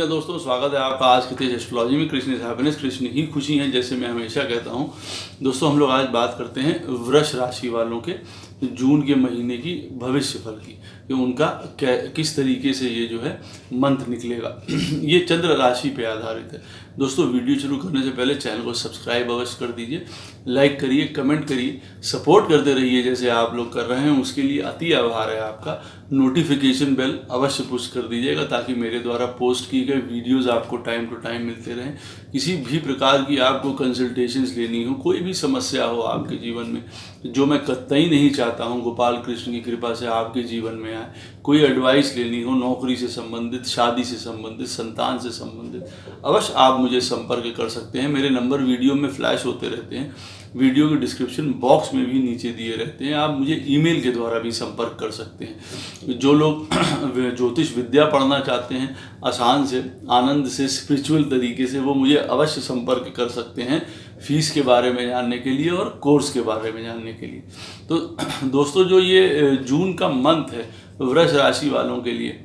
नमस्कार दोस्तों, स्वागत है आपका आज के तेज एस्ट्रोलॉजी में। कृष्ण इज हैप्पीनेस, कृष्ण ही खुशी है, जैसे मैं हमेशा कहता हूं। दोस्तों, हम लोग आज बात करते हैं वृष राशि वालों के जून के महीने की भविष्य फल की, कि उनका किस तरीके से ये जो है मंथ निकलेगा। ये चंद्र राशि पे आधारित है। दोस्तों, वीडियो शुरू करने से पहले चैनल को सब्सक्राइब अवश्य कर दीजिए, लाइक करिए, कमेंट करिए, सपोर्ट करते रहिए जैसे आप लोग कर रहे हैं। उसके लिए अति आभार है आपका। नोटिफिकेशन बेल अवश्य पुश कर दीजिएगा ताकि मेरे द्वारा पोस्ट किए गए वीडियोस आपको टाइम टू टाइम मिलते रहें। किसी भी प्रकार की आपको कंसल्टेशंस लेनी हो, कोई भी समस्या हो आपके जीवन में, जो मैं कतई नहीं चाहता हूं गोपाल कृष्ण की कृपा से आपके जीवन में आए, कोई एडवाइस लेनी हो नौकरी से संबंधित, शादी से संबंधित, संतान से संबंधित, अवश्य आप मुझे संपर्क कर सकते हैं। मेरे नंबर वीडियो में फ्लैश होते रहते हैं, वीडियो के डिस्क्रिप्शन बॉक्स में भी नीचे दिए रहते हैं। आप मुझे ईमेल के द्वारा भी संपर्क कर सकते हैं। जो लोग ज्योतिष विद्या पढ़ना चाहते हैं आसान से, आनंद से, स्पिरिचुअल तरीके से, वो मुझे अवश्य संपर्क कर सकते हैं फीस के बारे में जानने के लिए और कोर्स के बारे में जानने के लिए। तो दोस्तों, जो ये जून का मंथ है वृष राशि वालों के लिए,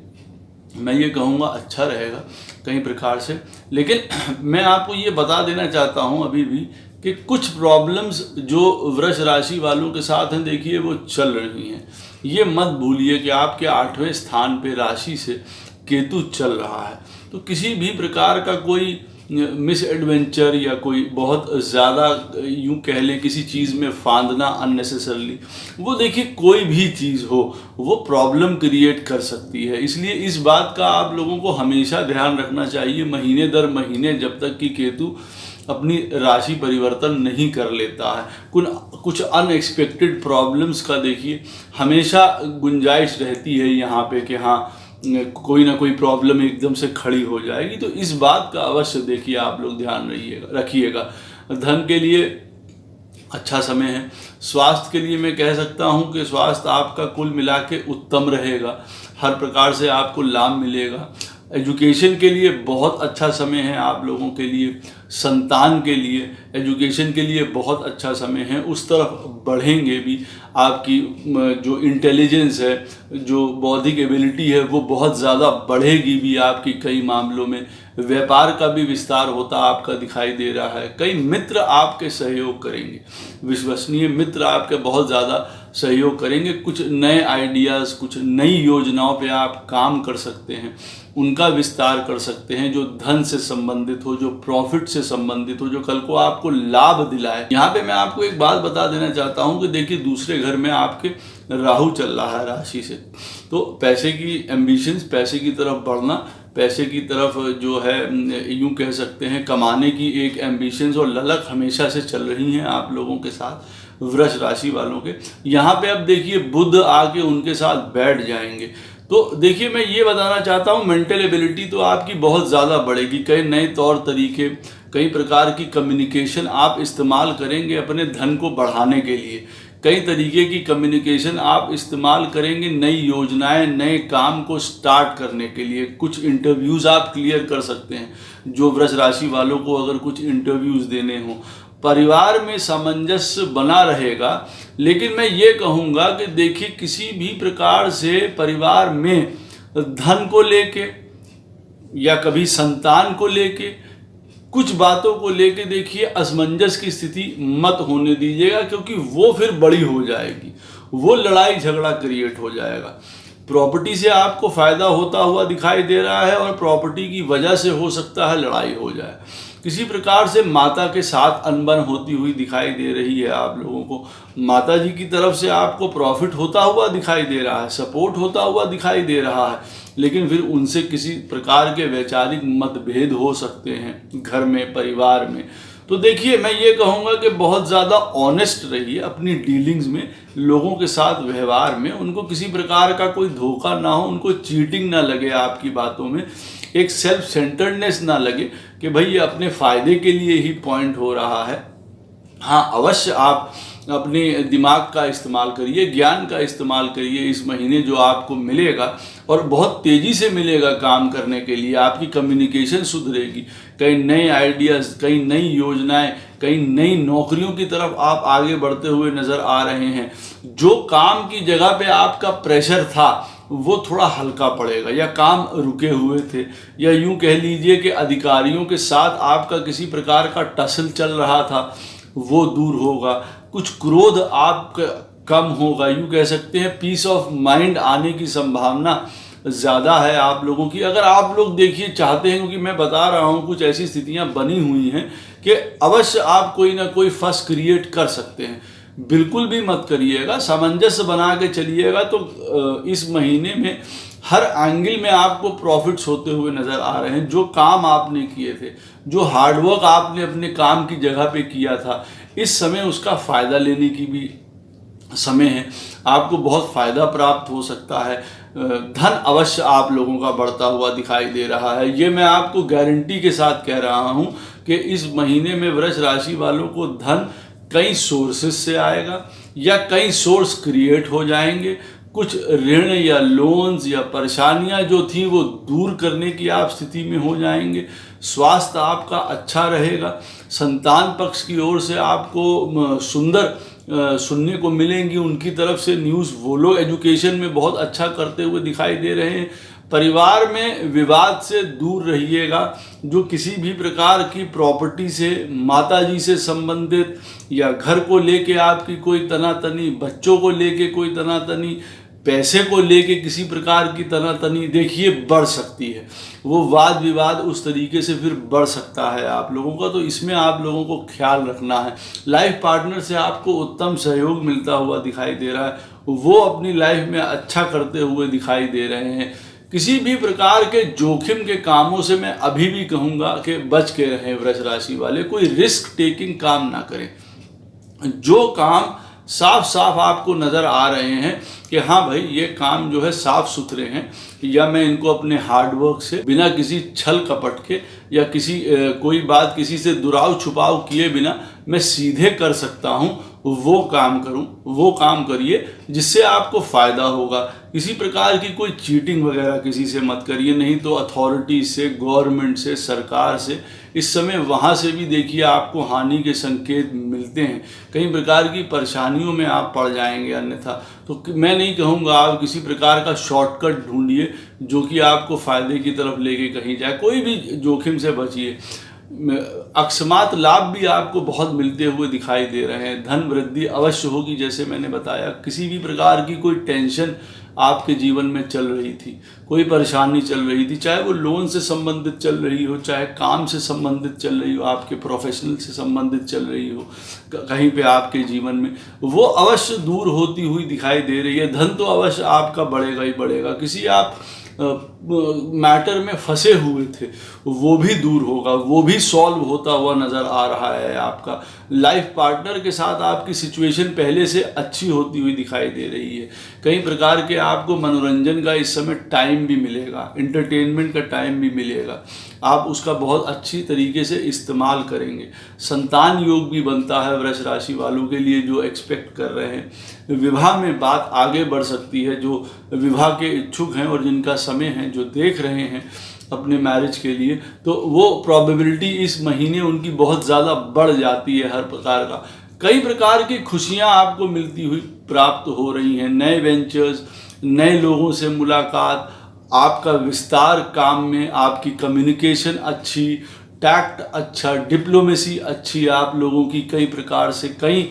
मैं ये कहूँगा अच्छा रहेगा कई प्रकार से। लेकिन मैं आपको ये बता देना चाहता हूँ अभी भी कि कुछ प्रॉब्लम्स जो वृष राशि वालों के साथ हैं, देखिए वो चल रही हैं। ये मत भूलिए कि आपके 8वें स्थान पे राशि से केतु चल रहा है, तो किसी भी प्रकार का कोई मिस एडवेंचर या कोई बहुत ज़्यादा यूँ कह लें किसी चीज़ में फांदना अननेसेसरली, वो देखिए कोई भी चीज़ हो वो प्रॉब्लम क्रिएट कर सकती है। इसलिए इस बात का आप लोगों को हमेशा ध्यान रखना चाहिए, महीने दर महीने, जब तक कि केतु अपनी राशि परिवर्तन नहीं कर लेता है। कुछ अनएक्सपेक्टेड प्रॉब्लम्स का देखिए हमेशा गुंजाइश रहती है यहाँ पे कि हाँ कोई ना कोई प्रॉब्लम एकदम से खड़ी हो जाएगी। तो इस बात का अवश्य देखिए आप लोग ध्यान रखिएगा। धन के लिए अच्छा समय है। स्वास्थ्य के लिए मैं कह सकता हूँ कि स्वास्थ्य आपका कुल मिला के उत्तम रहेगा, हर प्रकार से आपको लाभ मिलेगा। एजुकेशन के लिए बहुत अच्छा समय है आप लोगों के लिए। संतान के लिए, एजुकेशन के लिए बहुत अच्छा समय है। उस तरफ बढ़ेंगे भी। आपकी जो इंटेलिजेंस है, जो बौद्धिक एबिलिटी है, वो बहुत ज़्यादा बढ़ेगी भी आपकी कई मामलों में। व्यापार का भी विस्तार होता आपका दिखाई दे रहा है। कई मित्र आपके सहयोग करेंगे, विश्वसनीय मित्र आपके बहुत ज़्यादा सहयोग करेंगे। कुछ नए आइडियाज़, कुछ नई योजनाओं पे आप काम कर सकते हैं, उनका विस्तार कर सकते हैं, जो धन से संबंधित हो, जो प्रॉफिट से संबंधित हो, जो कल को आपको लाभ दिलाए। यहाँ पे मैं आपको एक बात बता देना चाहता हूँ कि देखिए दूसरे घर में आपके राहु चल रहा है राशि से, तो पैसे की एम्बिशंस, पैसे की तरफ बढ़ना, पैसे की तरफ जो है यूँ कह सकते हैं कमाने की एक एम्बिशंस और ललक हमेशा से चल रही हैं आप लोगों के साथ वृष राशि वालों के। यहाँ पे अब देखिए बुध आके उनके साथ बैठ जाएंगे। तो देखिए मैं ये बताना चाहता हूँ, मेंटल एबिलिटी तो आपकी बहुत ज़्यादा बढ़ेगी। कई नए तौर तरीके, कई प्रकार की कम्युनिकेशन आप इस्तेमाल करेंगे अपने धन को बढ़ाने के लिए। कई तरीके की कम्युनिकेशन आप इस्तेमाल करेंगे नई योजनाएं, नए काम को स्टार्ट करने के लिए। कुछ इंटरव्यूज़ आप क्लियर कर सकते हैं, जो वृष राशि वालों को अगर कुछ इंटरव्यूज़ देने हों। परिवार में सामंजस्य बना रहेगा, लेकिन मैं ये कहूँगा कि देखिए किसी भी प्रकार से परिवार में धन को लेके या कभी संतान को लेके, कुछ बातों को लेके देखिए असमंजस की स्थिति मत होने दीजिएगा, क्योंकि वो फिर बड़ी हो जाएगी, वो लड़ाई झगड़ा क्रिएट हो जाएगा। प्रॉपर्टी से आपको फ़ायदा होता हुआ दिखाई दे रहा है और प्रॉपर्टी की वजह से हो सकता है लड़ाई हो जाए। किसी प्रकार से माता के साथ अनबन होती हुई दिखाई दे रही है आप लोगों को। माता जी की तरफ से आपको प्रॉफिट होता हुआ दिखाई दे रहा है, सपोर्ट होता हुआ दिखाई दे रहा है, लेकिन फिर उनसे किसी प्रकार के वैचारिक मतभेद हो सकते हैं घर में, परिवार में। तो देखिए मैं ये कहूँगा कि बहुत ज़्यादा ऑनेस्ट रहिए अपनी डीलिंग्स में, लोगों के साथ व्यवहार में। उनको किसी प्रकार का कोई धोखा ना हो, उनको चीटिंग ना लगे आपकी बातों में, एक सेल्फ सेंटर्डनेस ना लगे कि भाई ये अपने फ़ायदे के लिए ही पॉइंट हो रहा है। हाँ, अवश्य आप अपने दिमाग का इस्तेमाल करिए, ज्ञान का इस्तेमाल करिए इस महीने जो आपको मिलेगा, और बहुत तेज़ी से मिलेगा काम करने के लिए। आपकी कम्युनिकेशन सुधरेगी, कई नए आइडियाज़, कई नई योजनाएं, कई नई नौकरियों की तरफ आप आगे बढ़ते हुए नज़र आ रहे हैं। जो काम की जगह पे आपका प्रेशर था वो थोड़ा हल्का पड़ेगा, या काम रुके हुए थे, या यूं कह लीजिए कि अधिकारियों के साथ आपका किसी प्रकार का टसल चल रहा था, वो दूर होगा। कुछ क्रोध आपका कम होगा, यूं कह सकते हैं पीस ऑफ माइंड आने की संभावना ज़्यादा है आप लोगों की। अगर आप लोग देखिए चाहते हैं, क्योंकि मैं बता रहा हूँ कुछ ऐसी स्थितियाँ बनी हुई हैं कि अवश्य आप कोई ना कोई फस क्रिएट कर सकते हैं। बिल्कुल भी मत करिएगा, सामंजस्य बना के चलिएगा, तो इस महीने में हर एंगल में आपको प्रॉफिट्स होते हुए नज़र आ रहे हैं। जो काम आपने किए थे, जो हार्डवर्क आपने अपने काम की जगह पे किया था, इस समय उसका फ़ायदा लेने की भी समय है। आपको बहुत फ़ायदा प्राप्त हो सकता है। धन अवश्य आप लोगों का बढ़ता हुआ दिखाई दे रहा है। ये मैं आपको गारंटी के साथ कह रहा हूँ कि इस महीने में वृष राशि वालों को धन कई सोर्सेस से आएगा, या कई सोर्स क्रिएट हो जाएंगे। कुछ ऋण या लोन्स या परेशानियां जो थी वो दूर करने की आप स्थिति में हो जाएंगे। स्वास्थ्य आपका अच्छा रहेगा। संतान पक्ष की ओर से आपको सुंदर सुनने को मिलेंगी, उनकी तरफ से न्यूज़। वो लोग एजुकेशन में बहुत अच्छा करते हुए दिखाई दे रहे हैं। परिवार में विवाद से दूर रहिएगा। जो किसी भी प्रकार की प्रॉपर्टी से, माताजी से संबंधित, या घर को लेके आपकी कोई तनातनी, बच्चों को लेके कोई तनातनी, पैसे को लेके किसी प्रकार की तनातनी देखिए बढ़ सकती है। वो वाद विवाद उस तरीके से फिर बढ़ सकता है आप लोगों का, तो इसमें आप लोगों को ख्याल रखना है। लाइफ पार्टनर से आपको उत्तम सहयोग मिलता हुआ दिखाई दे रहा है, वो अपनी लाइफ में अच्छा करते हुए दिखाई दे रहे हैं। किसी भी प्रकार के जोखिम के कामों से मैं अभी भी कहूँगा कि बच के रहें वृष राशि वाले। कोई रिस्क टेकिंग काम ना करें। जो काम साफ साफ आपको नज़र आ रहे हैं कि हाँ भाई ये काम जो है साफ सुथरे हैं, या मैं इनको अपने हार्डवर्क से बिना किसी छल कपट के, या किसी कोई बात किसी से दुराव छुपाव किए बिना मैं सीधे कर सकता हूँ, वो काम करूँ, वो काम करिए जिससे आपको फ़ायदा होगा। किसी प्रकार की कोई चीटिंग वगैरह किसी से मत करिए, नहीं तो अथॉरिटी से, गवर्नमेंट से, सरकार से, इस समय वहाँ से भी देखिए आपको हानि के संकेत मिलते हैं। कई प्रकार की परेशानियों में आप पड़ जाएंगे अन्यथा। तो मैं नहीं कहूँगा आप किसी प्रकार का शॉर्टकट ढूंढिए जो कि आपको फ़ायदे की तरफ लेके कहीं जाए। कोई भी जोखिम से बचिए। अकस्मात लाभ भी आपको बहुत मिलते हुए दिखाई दे रहे हैं। धन वृद्धि अवश्य होगी, जैसे मैंने बताया। किसी भी प्रकार की कोई टेंशन आपके जीवन में चल रही थी, कोई परेशानी चल रही थी, चाहे वो लोन से संबंधित चल रही हो, चाहे काम से संबंधित चल रही हो, आपके प्रोफेशनल से संबंधित चल रही हो, कहीं पे आपके जीवन में, वो अवश्य दूर होती हुई दिखाई दे रही है। धन तो अवश्य आपका बढ़ेगा ही बढ़ेगा। किसी आप मैटर में फंसे हुए थे, वो भी दूर होगा, वो भी सॉल्व होता हुआ नज़र आ रहा है। आपका लाइफ पार्टनर के साथ आपकी सिचुएशन पहले से अच्छी होती हुई दिखाई दे रही है। कई प्रकार के आपको मनोरंजन का इस समय टाइम भी मिलेगा, एंटरटेनमेंट का टाइम भी मिलेगा। आप उसका बहुत अच्छी तरीके से इस्तेमाल करेंगे। संतान योग भी बनता है वृष राशि वालों के लिए जो एक्सपेक्ट कर रहे हैं। विवाह में बात आगे बढ़ सकती है। जो विवाह के इच्छुक हैं और जिनका समय है, जो देख रहे हैं अपने मैरिज के लिए, तो वो प्रोबेबिलिटी इस महीने उनकी बहुत ज़्यादा बढ़ जाती है। हर प्रकार का कई प्रकार की खुशियाँ आपको मिलती हुई प्राप्त हो रही हैं। नए वेंचर्स, नए लोगों से मुलाकात, आपका विस्तार काम में, आपकी कम्युनिकेशन अच्छी, टैक्ट अच्छा, डिप्लोमेसी अच्छी आप लोगों की, कई प्रकार से कई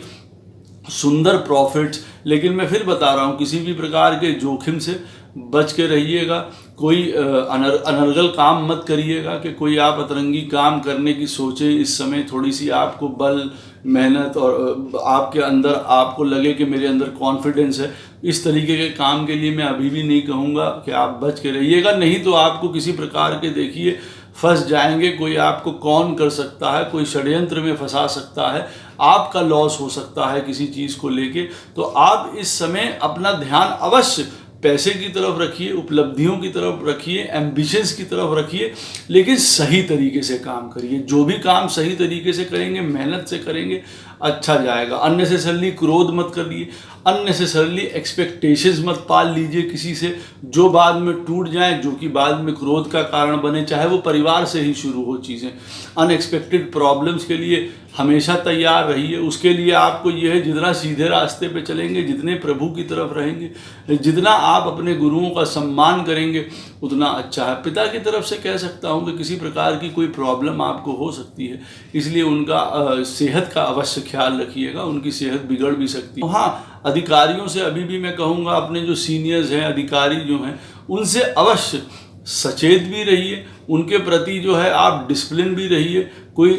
सुंदर प्रॉफिट्स। लेकिन मैं फिर बता रहा हूँ, किसी भी प्रकार के जोखिम से बच के रहिएगा। कोई अनर्गल काम मत करिएगा कि कोई आप अतरंगी काम करने की सोचें। इस समय थोड़ी सी आपको बल, मेहनत और आपके अंदर आपको लगे कि मेरे अंदर कॉन्फिडेंस है, इस तरीके के काम के लिए मैं अभी भी नहीं कहूँगा कि आप बच के रहिएगा। नहीं तो आपको किसी प्रकार के देखिए फंस जाएंगे। कोई आपको कौन कर सकता है, कोई षड्यंत्र में फंसा सकता है, आपका लॉस हो सकता है किसी चीज़ को लेके। तो आप इस समय अपना ध्यान अवश्य पैसे की तरफ रखिए, उपलब्धियों की तरफ रखिए, एम्बिशंस की तरफ रखिए, लेकिन सही तरीके से काम करिए। जो भी काम सही तरीके से करेंगे, मेहनत से करेंगे, अच्छा जाएगा। अननेसेसरली क्रोध मत करिए, अननेसेसरली एक्सपेक्टेशंस मत पाल लीजिए किसी से जो बाद में टूट जाए, जो कि बाद में क्रोध का कारण बने। चाहे वो परिवार से ही शुरू हो चीज़ें। अनएक्सपेक्टेड प्रॉब्लम्स के लिए हमेशा तैयार रहिए। उसके लिए आपको यह है, जितना सीधे रास्ते पे चलेंगे, जितने प्रभु की तरफ रहेंगे, जितना आप अपने गुरुओं का सम्मान करेंगे उतना अच्छा है। पिता की तरफ से कह सकता हूँ कि किसी प्रकार की कोई प्रॉब्लम आपको हो सकती है, इसलिए उनका सेहत का अवश्य ख्याल रखिएगा, उनकी सेहत बिगड़ भी सकती है। हाँ, अधिकारियों से अभी भी मैं कहूँगा, अपने जो सीनियर्स हैं, अधिकारी जो हैं, उनसे अवश्य सचेत भी रहिए, उनके प्रति जो है आप डिसिप्लिन भी रहिए। कोई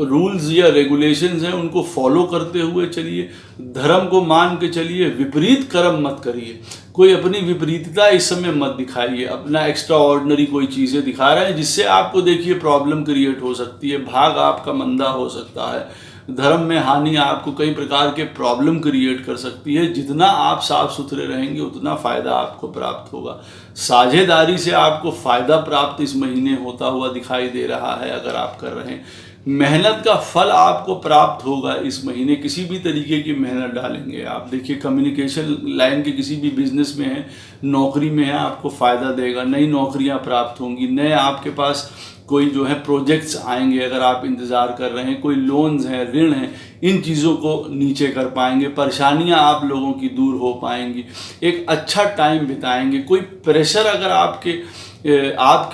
रूल्स या रेगुलेशंस हैं उनको फॉलो करते हुए चलिए, धर्म को मान के चलिए, विपरीत कर्म मत करिए। कोई अपनी विपरीतता इस समय मत दिखाइए, अपना एक्स्ट्रा ऑर्डिनरी कोई चीज़ें दिखा रहे हैं जिससे आपको देखिए प्रॉब्लम क्रिएट हो सकती है, भाग आपका मंदा हो सकता है, धर्म में हानि आपको कई प्रकार के प्रॉब्लम क्रिएट कर सकती है। जितना आप साफ सुथरे रहेंगे उतना फ़ायदा आपको प्राप्त होगा। साझेदारी से आपको फ़ायदा प्राप्त इस महीने होता हुआ दिखाई दे रहा है अगर आप कर रहे हैं। मेहनत का फल आपको प्राप्त होगा इस महीने, किसी भी तरीके की मेहनत डालेंगे आप। देखिए, कम्युनिकेशन लाइन के किसी भी बिजनेस में है, नौकरी में है, आपको फ़ायदा देगा, नई नौकरियां प्राप्त होंगी, नए आपके पास कोई जो है प्रोजेक्ट्स आएंगे अगर आप इंतज़ार कर रहे हैं, कोई लोन्स हैं, ऋण हैं, इन चीज़ों को नीचे कर पाएंगे, परेशानियां आप लोगों की दूर हो पाएंगी, एक अच्छा टाइम बिताएंगे। कोई प्रेशर अगर आपके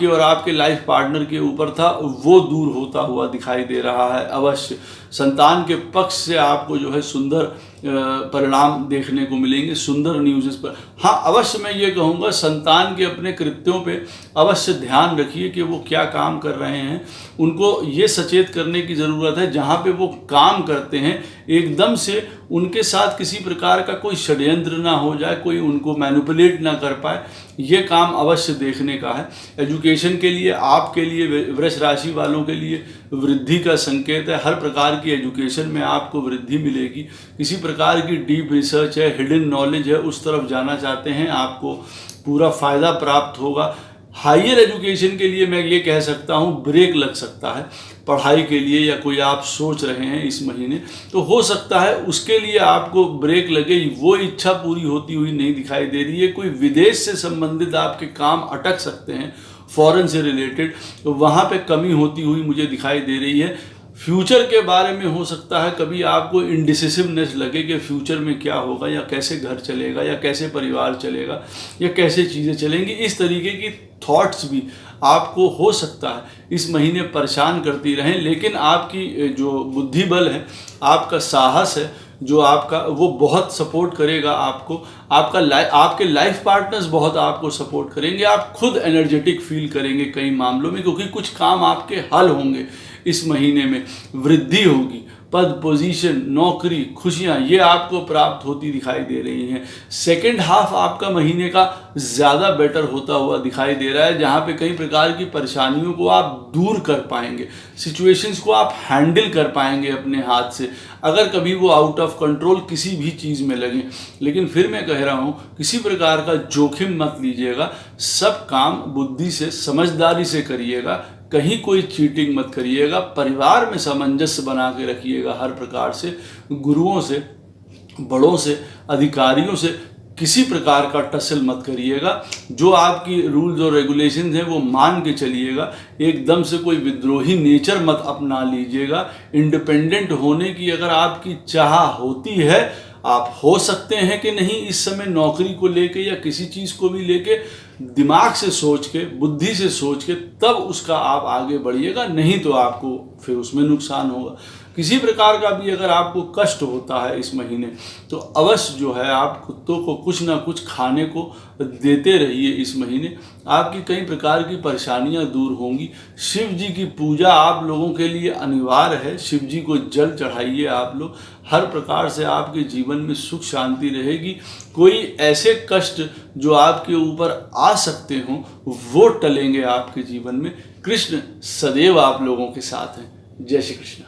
और आपके लाइफ पार्टनर के ऊपर था वो दूर होता हुआ दिखाई दे रहा है। अवश्य संतान के पक्ष से आपको जो है सुंदर परिणाम देखने को मिलेंगे, सुंदर न्यूज़ इस पर। हाँ, अवश्य मैं ये कहूँगा, संतान के अपने कृत्यों पे अवश्य ध्यान रखिए कि वो क्या काम कर रहे हैं। उनको ये सचेत करने की ज़रूरत है जहाँ पे वो काम करते हैं एकदम से उनके साथ किसी प्रकार का कोई षड्यंत्र ना हो जाए, कोई उनको मैनिपुलेट ना कर पाए, ये काम अवश्य देखने का है। एजुकेशन के लिए, आपके लिए, वृष राशि वालों के लिए वृद्धि का संकेत है। हर प्रकार की एजुकेशन में आपको वृद्धि मिलेगी। किसी प्रकार की डीप रिसर्च है, हिडन नॉलेज है, उस तरफ जाना चाहते हैं, आपको पूरा फ़ायदा प्राप्त होगा। हायर एजुकेशन के लिए मैं ये कह सकता हूँ ब्रेक लग सकता है पढ़ाई के लिए, या कोई आप सोच रहे हैं इस महीने, तो हो सकता है उसके लिए आपको ब्रेक लगे। वो इच्छा पूरी होती हुई नहीं दिखाई दे रही है। कोई विदेश से संबंधित आपके काम अटक सकते हैं, फॉरेन से रिलेटेड, तो वहाँ पे कमी होती हुई मुझे दिखाई दे रही है। फ्यूचर के बारे में हो सकता है कभी आपको इंडिसिसिवनेस लगे कि फ्यूचर में क्या होगा, या कैसे घर चलेगा, या कैसे परिवार चलेगा, या कैसे चीज़ें चलेंगी। इस तरीके की थॉट्स भी आपको हो सकता है इस महीने परेशान करती रहें। लेकिन आपकी जो बुद्धि बल है, आपका साहस है, जो आपका, वो बहुत सपोर्ट करेगा आपको। आपके लाइफ पार्टनर्स बहुत आपको सपोर्ट करेंगे। आप खुद एनर्जेटिक फील करेंगे कई मामलों में, क्योंकि कुछ काम आपके हल होंगे इस महीने में। वृद्धि होगी, पद, पोजीशन, नौकरी, खुशियां, ये आपको प्राप्त होती दिखाई दे रही हैं। सेकेंड हाफ आपका महीने का ज़्यादा बेटर होता हुआ दिखाई दे रहा है, जहाँ पे कई प्रकार की परेशानियों को आप दूर कर पाएंगे, सिचुएशंस को आप हैंडल कर पाएंगे अपने हाथ से, अगर कभी वो आउट ऑफ कंट्रोल किसी भी चीज़ में लगे। लेकिन फिर मैं कह रहा हूँ, किसी प्रकार का जोखिम मत लीजिएगा, सब काम बुद्धि से, समझदारी से करिएगा, कहीं कोई चीटिंग मत करिएगा, परिवार में सामंजस्य बना के रखिएगा। हर प्रकार से गुरुओं से, बड़ों से, अधिकारियों से किसी प्रकार का टसल मत करिएगा। जो आपकी रूल्स और रेगुलेशंस हैं वो मान के चलिएगा। एकदम से कोई विद्रोही नेचर मत अपना लीजिएगा। इंडिपेंडेंट होने की अगर आपकी चाह होती है, आप हो सकते हैं कि नहीं इस समय नौकरी को लेके या किसी चीज़ को भी लेके दिमाग से सोच के, बुद्धि से सोच के, तब उसका आप आगे बढ़िएगा, नहीं तो आपको फिर उसमें नुकसान होगा। किसी प्रकार का भी अगर आपको कष्ट होता है इस महीने, तो अवश्य जो है आप कुत्तों को कुछ ना कुछ खाने को देते रहिए इस महीने। आपकी कई प्रकार की परेशानियां दूर होंगी। शिव जी की पूजा आप लोगों के लिए अनिवार्य है। शिव जी को जल चढ़ाइए आप लोग। हर प्रकार से आपके जीवन में सुख शांति रहेगी। कोई ऐसे कष्ट जो आपके ऊपर आ सकते हों वो टलेंगे आपके जीवन में। कृष्ण सदैव आप लोगों के साथ हैं। जय श्री कृष्ण।